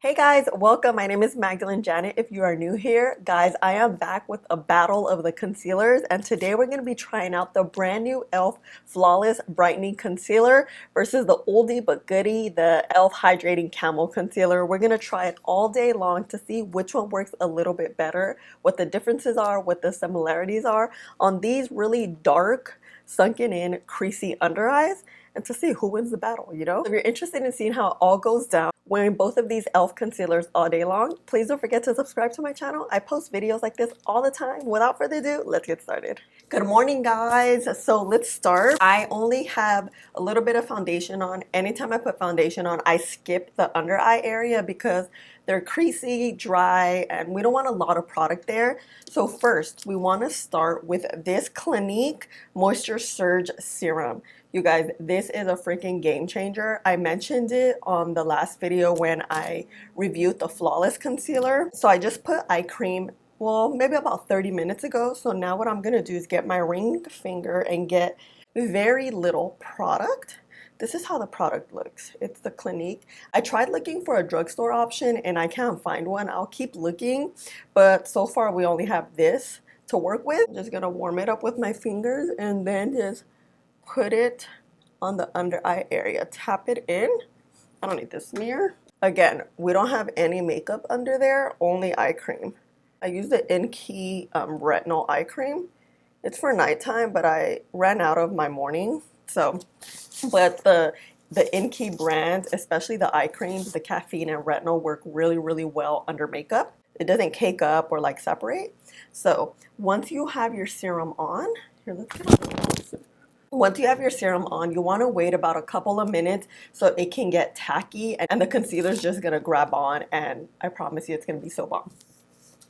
Hey guys, welcome. My name is MagdalineJanet. If you are new here, guys, I am back with a battle of the concealers, and today we're going to be trying out the brand new E.L.F. Flawless Brightening Concealer versus the oldie but goodie, the E.L.F. Hydrating Camo Concealer. We're going to try it all day long to see which one works a little bit better, what the differences are, what the similarities are on these really dark, sunken in, creasy under eyes, and to see who wins the battle, you know? If you're interested in seeing how it all goes down, wearing both of these E.L.F. concealers all day long, please don't forget to subscribe to my channel. I post videos like this all the time. Without further ado, let's get started. Good morning, guys. So let's start. I only have a little bit of foundation on. Anytime I put foundation on, I skip the under eye area because they're creasy, dry, and we don't want a lot of product there. So first, we want to start with this Clinique Moisture Surge Serum. You guys, this is a freaking game changer. I mentioned it on the last video when I reviewed the Flawless Concealer. So I just put eye cream, well, maybe about 30 minutes ago. So now what I'm gonna do is get my ring finger and get very little product. This is how the product looks. It's the Clinique. I tried looking for a drugstore option and I can't find one. I'll keep looking, but so far we only have this to work with. I'm just gonna warm it up with my fingers and then just put it on the under eye area. Tap it in. I don't need this smear. Again, we don't have any makeup under there, only eye cream. I use the In-Key retinol eye cream. It's for nighttime, but I ran out of my morning. So, but the In-Key brand, especially the eye creams, the caffeine and retinol work really, really well under makeup. It doesn't cake up or like separate. So once you have your serum on, here, let's get on. Once you have your serum on, you want to wait about a couple of minutes so it can get tacky and the concealer is just going to grab on, and I promise you it's going to be so bomb.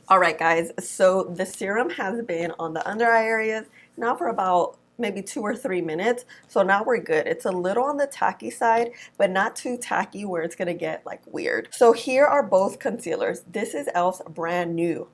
All right, guys, so the serum has been on the under eye areas now for about maybe 2 or 3 minutes. So now we're good. It's a little on the tacky side, but not too tacky where it's going to get like weird. So here are both concealers. This is E.L.F.'s brand new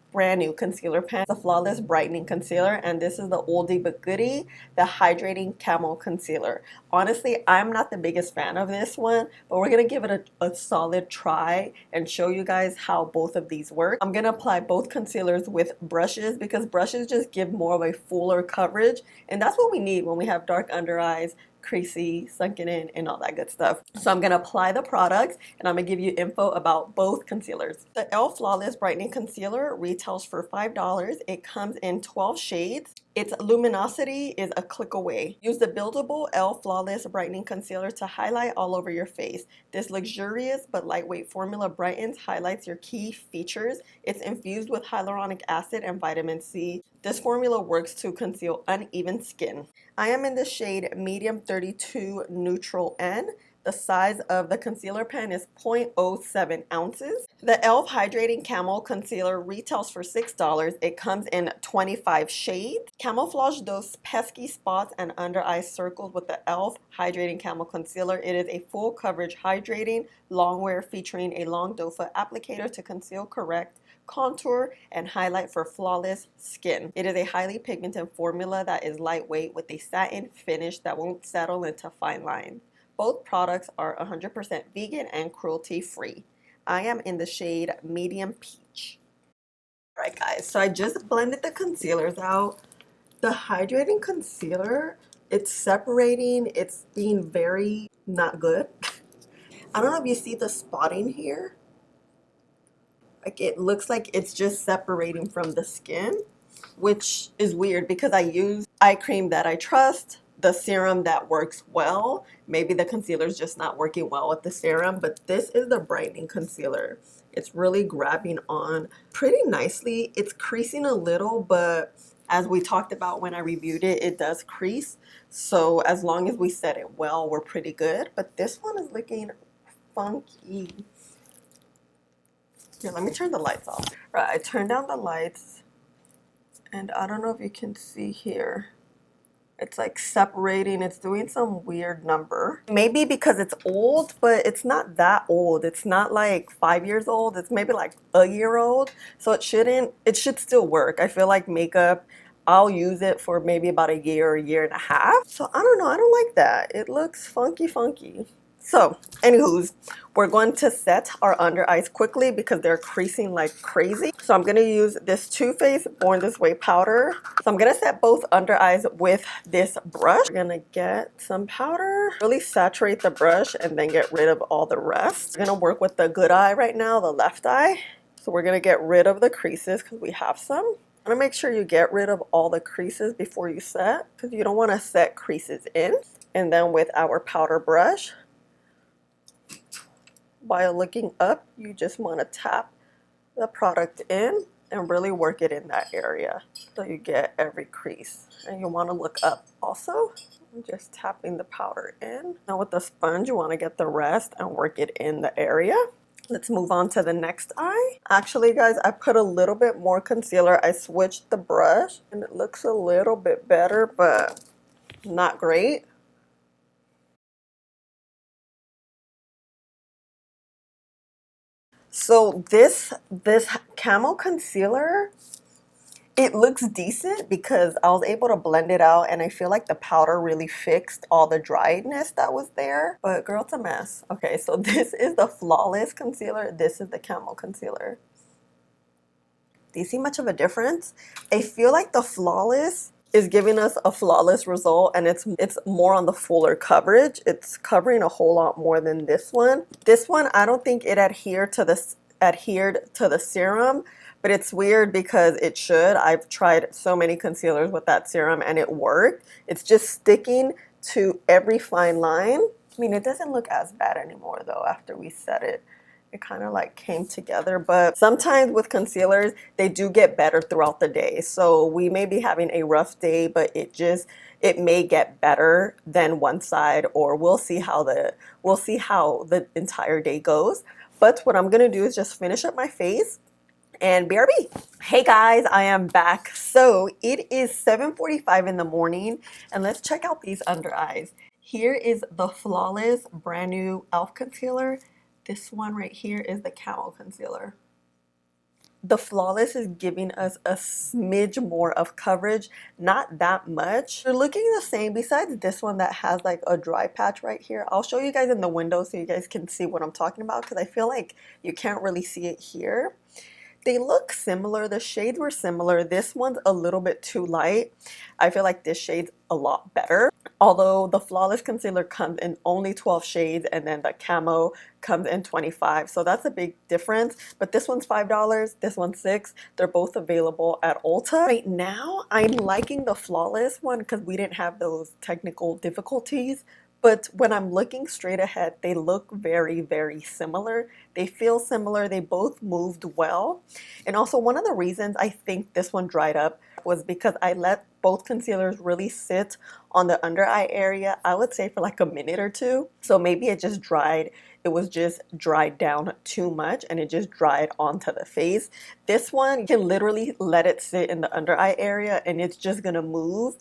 concealer pen, the Flawless Brightening Concealer, and this is the oldie but goodie, the Hydrating Camo Concealer. Honestly, I'm not the biggest fan of this one, but we're gonna give it a solid try and show you guys how both of these work. I'm gonna apply both concealers with brushes because brushes just give more of a fuller coverage, and that's what we need when we have dark under eyes, creasy, sunken in, and all that good stuff. So I'm going to apply the products and I'm going to give you info about both concealers. The E.L.F. Flawless Brightening Concealer retails for $5. It comes in 12 shades. Its luminosity is a click away. Use the buildable E.L.F. Flawless Brightening Concealer to highlight all over your face. This luxurious but lightweight formula brightens, highlights your key features. It's infused with hyaluronic acid and vitamin C. This formula works to conceal uneven skin. I am in the shade Medium 32 Neutral N. The size of the concealer pen is 0.07 ounces. The E.L.F. Hydrating Camo Concealer retails for $6. It comes in 25 shades. Camouflage those pesky spots and under eye circles with the E.L.F. Hydrating Camo Concealer. It is a full coverage hydrating long wear featuring a long doe foot applicator to conceal, correct, contour, and highlight for flawless skin. It is a highly pigmented formula that is lightweight with a satin finish that won't settle into fine lines. Both products are 100% vegan and cruelty-free. I am in the shade Medium Peach. All right, guys, so I just blended the concealers out. The hydrating concealer, it's separating. It's being very not good. I don't know if you see the spotting here. Like it looks like it's just separating from the skin, which is weird because I use eye cream that I trust, the serum that works well. Maybe the concealer is just not working well with the serum, but this is the brightening concealer. It's really grabbing on pretty nicely. It's creasing a little, but as we talked about when I reviewed it, it does crease. So as long as we set it well, we're pretty good. But this one is looking funky. Here, let me turn the lights off. Right, I turned down the lights, and I don't know if you can see here. It's like separating. It's doing some weird number. Maybe because it's old, but it's not that old. It's not like 5 years old. It's maybe like a year old. So it should still work. I feel like makeup, I'll use it for maybe about a year and a half. So I don't know. I don't like that. It looks funky. So, anywho's, we're going to set our under eyes quickly because they're creasing like crazy. So I'm going to use this Too Faced Born This Way powder. So I'm going to set both under eyes with this brush. We're going to get some powder, really saturate the brush, and then get rid of all the rest. We're going to work with the good eye right now, the left eye. So we're going to get rid of the creases because we have some. I'm going to make sure you get rid of all the creases before you set because you don't want to set creases in. And then with our powder brush, while looking up, you just want to tap the product in and really work it in that area so you get every crease. And you want to look up also. Just tapping the powder in. Now with the sponge, you want to get the rest and work it in the area. Let's move on to the next eye. Actually, guys, I put a little bit more concealer. I switched the brush and it looks a little bit better, but not great. So this camo concealer, it looks decent because I was able to blend it out and I feel like the powder really fixed all the dryness that was there. But girl, it's a mess. Okay, so this is the Flawless concealer. This is the camo concealer. Do you see much of a difference? I feel like the Flawless is giving us a flawless result and it's more on the fuller coverage. It's covering a whole lot more than this one. This one, I don't think it adhered to the serum, but it's weird because it should. I've tried so many concealers with that serum and it worked. It's just sticking to every fine line. I mean, it doesn't look as bad anymore though after we set it. It kind of like came together, but sometimes with concealers, they do get better throughout the day. So we may be having a rough day, but it may get better than one side, or we'll see how the entire day goes. But what I'm gonna do is just finish up my face and BRB. Hey guys, I am back. So it is 7:45 in the morning and let's check out these under eyes. Here is the Flawless brand new E.L.F. concealer. This one right here is the Camo concealer. The Flawless is giving us a smidge more of coverage, not that much. They're looking the same besides this one that has like a dry patch right here. I'll show you guys in the window so you guys can see what I'm talking about because I feel like you can't really see it here. They look similar. The shades were similar. This one's a little bit too light. I feel like this shade's a lot better. Although the Flawless concealer comes in only 12 shades and then the Camo comes in 25. So that's a big difference. But this one's $5, this one's $6. They're both available at Ulta. Right now, I'm liking the Flawless one because we didn't have those technical difficulties. But when I'm looking straight ahead, they look very, very similar. They feel similar. They both moved well. And also one of the reasons I think this one dried up was because I let both concealers really sit on the under eye area, I would say for like a minute or two. So maybe it just dried. It was just dried down too much and it just dried onto the face. This one, you can literally let it sit in the under eye area and it's just gonna move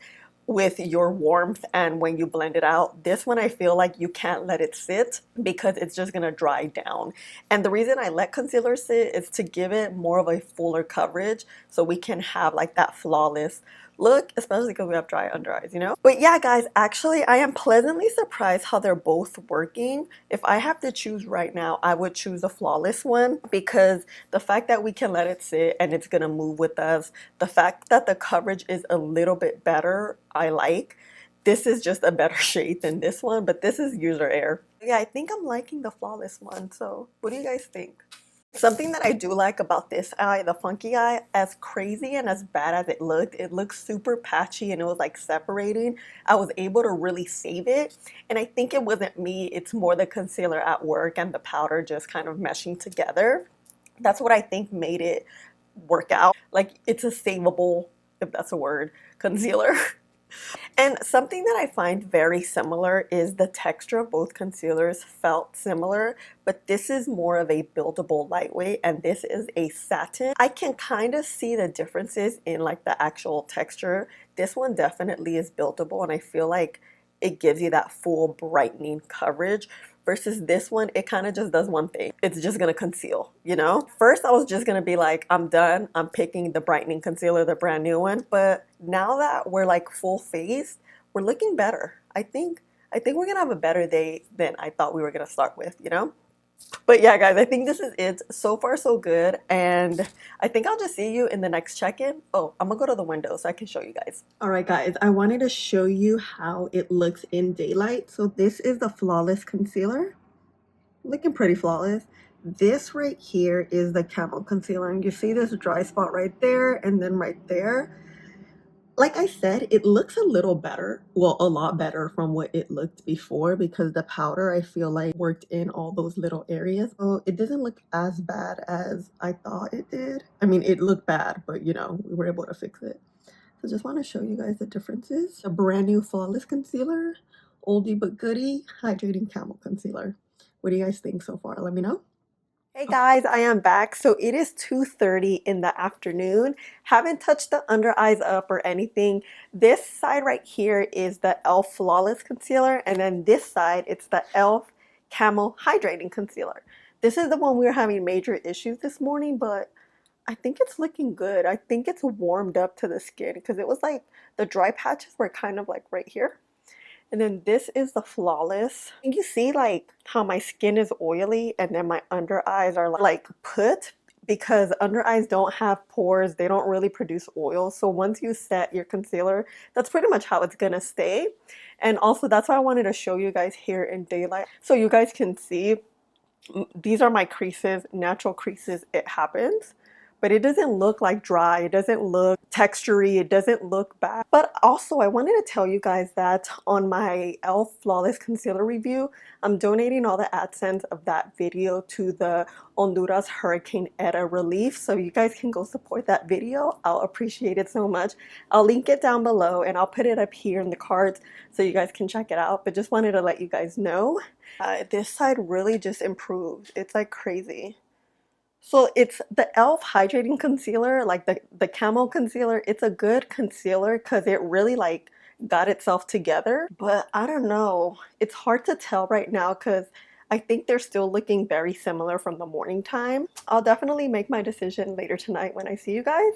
with your warmth. And when you blend it out, this one I feel like you can't let it sit because it's just gonna dry down. And the reason I let concealer sit is to give it more of a fuller coverage so we can have like that flawless look, especially because we have dry under eyes, you know? But yeah, guys, actually I am pleasantly surprised how they're both working. If I have to choose right now, I would choose the Flawless one because the fact that we can let it sit and it's gonna move with us, the fact that the coverage is a little bit better, I like. This is just a better shade than this one, but this is user error. Yeah, I think I'm liking the Flawless one. So what do you guys think? Something that I do like about this eye, the funky eye, as crazy and as bad as it looked super patchy and it was like separating. I was able to really save it. And I think it wasn't me, it's more the concealer at work and the powder just kind of meshing together. That's what I think made it work out. Like it's a savable, if that's a word, concealer. And something that I find very similar is the texture of both concealers felt similar, but this is more of a buildable lightweight and this is a satin. I can kind of see the differences in like the actual texture. This one definitely is buildable and I feel like it gives you that full brightening coverage. Versus this one, it kind of just does one thing. It's just gonna conceal, you know? First, I was just gonna be like, I'm done. I'm picking the Brightening Concealer, the brand new one. But now that we're like full face, we're looking better. I think I think we're gonna have a better day than I thought we were gonna start with, you know? But yeah, guys, I think this is it. So far, so good. And I think I'll just see you in the next check-in. Oh, I'm gonna go to the window so I can show you guys. All right, guys, I wanted to show you how it looks in daylight. So this is the Flawless Concealer. Looking pretty flawless. This right here is the Camo Concealer. And you see this dry spot right there and then right there. Like I said, it looks a little better, well, a lot better from what it looked before because the powder, I feel like, worked in all those little areas. So it doesn't look as bad as I thought it did. I mean, it looked bad, but you know, we were able to fix it. So just want to show you guys the differences. A brand new Flawless Concealer, Oldie but Goodie, Hydrating Camo Concealer. What do you guys think so far? Let me know. Hey guys, I am back. So it is 2:30 in the afternoon. Haven't touched the under eyes up or anything. This side right here is the E.L.F. Flawless Concealer, and then this side, it's the E.L.F. Camo Hydrating Concealer. This is the one we were having major issues this morning, but I think it's looking good. I think it's warmed up to the skin because it was like the dry patches were kind of like right here. And then this is the Flawless. You see like how my skin is oily and then my under eyes are like put because under eyes don't have pores. They don't really produce oil. So once you set your concealer, that's pretty much how it's gonna stay. And also that's why I wanted to show you guys here in daylight so you guys can see. These are my creases, natural creases. It happens. But it doesn't look like dry, it doesn't look textury, it doesn't look bad. But also I wanted to tell you guys that on my E.L.F. Flawless Concealer review, I'm donating all the AdSense of that video to the Honduras Hurricane Eta relief. So you guys can go support that video. I'll appreciate it so much. I'll link it down below and I'll put it up here in the cards so you guys can check it out. But just wanted to let you guys know. This side really just improved. It's like crazy. So it's the E.L.F. Hydrating Concealer, like the Camo Concealer. It's a good concealer because it really like got itself together. But I don't know. It's hard to tell right now because I think they're still looking very similar from the morning time. I'll definitely make my decision later tonight when I see you guys.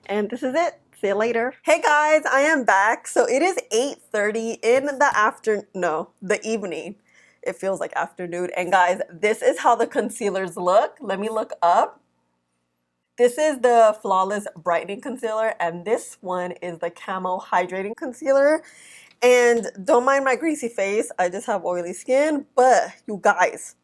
And this is it. See you later. Hey guys, I am back. So it is 8:30 in the evening. It feels like afternoon. And guys, this is how the concealers look. Let me look up. This is the Flawless Brightening Concealer, and this one is the Camo Hydrating Concealer. And don't mind my greasy face, I just have oily skin. But you guys,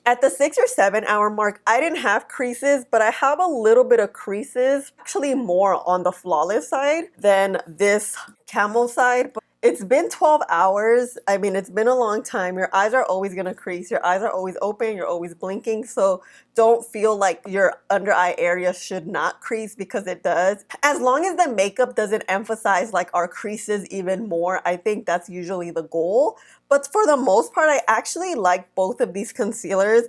at the 6 or 7 hour mark, I didn't have creases, but I have a little bit of creases, actually more on the Flawless side than this Camo side. But it's been 12 hours. I mean, it's been a long time. Your eyes are always gonna crease. Your eyes are always open. You're always blinking. So don't feel like your under eye area should not crease because it does. As long as the makeup doesn't emphasize like our creases even more, I think that's usually the goal. But for the most part, I actually like both of these concealers.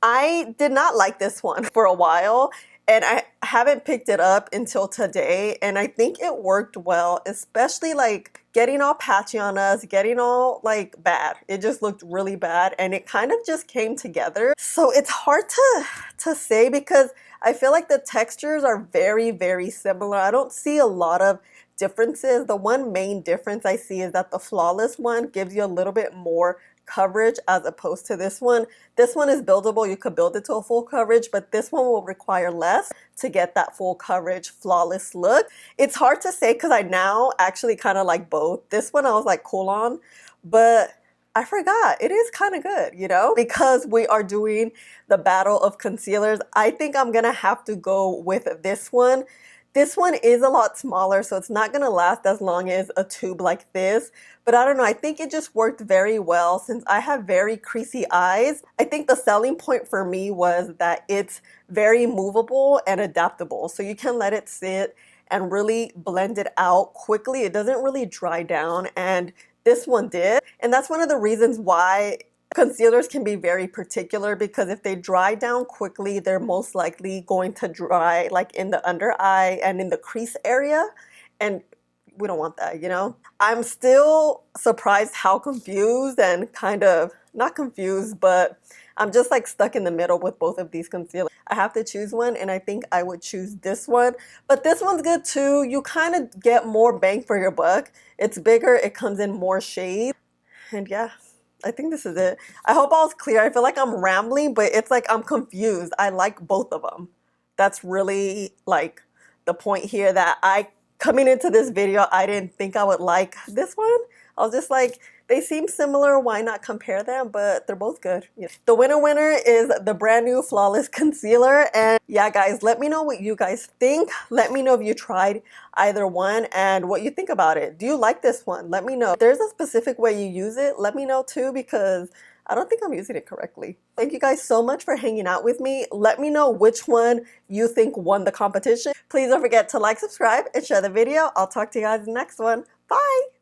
I did not like this one for a while, and I haven't picked it up until today, and I think it worked well, especially like getting all patchy on us, getting all like bad. It just looked really bad, and it kind of just came together. So it's hard to say because I feel like the textures are very, very similar. I don't see a lot of differences. The one main difference I see is that the Flawless one gives you a little bit more coverage as opposed to this one. This one is buildable. You could build it to a full coverage, but this one will require less to get that full coverage flawless look. It's hard to say because I now actually kind of like both. This one I was like cool on, but I forgot. It is kind of good, you know? Because we are doing the battle of concealers, I think I'm gonna have to go with this one. This one is a lot smaller, so it's not going to last as long as a tube like this. But I don't know, I think it just worked very well since I have very creasy eyes. I think the selling point for me was that it's very movable and adaptable. So you can let it sit and really blend it out quickly. It doesn't really dry down, and this one did. And that's one of the reasons why concealers can be very particular, because if they dry down quickly, they're most likely going to dry like in the under eye and in the crease area. And we don't want that, you know? I'm still surprised how confused and kind of, not confused, but I'm just like stuck in the middle with both of these concealers. I have to choose one, and I think I would choose this one. But this one's good too. You kind of get more bang for your buck. It's bigger, it comes in more shades. And yeah, I think this is it. I hope all's clear. I feel like I'm rambling, but it's like I'm confused. I like both of them. That's really like the point here, that coming into this video, I didn't think I would like this one. I was just like, they seem similar, why not compare them? But they're both good. Yeah. The winner is the brand new Flawless Concealer. And yeah, guys, let me know what you guys think. Let me know if you tried either one and what you think about it. Do you like this one? Let me know. If there's a specific way you use it, let me know too, because I don't think I'm using it correctly. Thank you guys so much for hanging out with me. Let me know which one you think won the competition. Please don't forget to like, subscribe, and share the video. I'll talk to you guys in the next one. Bye!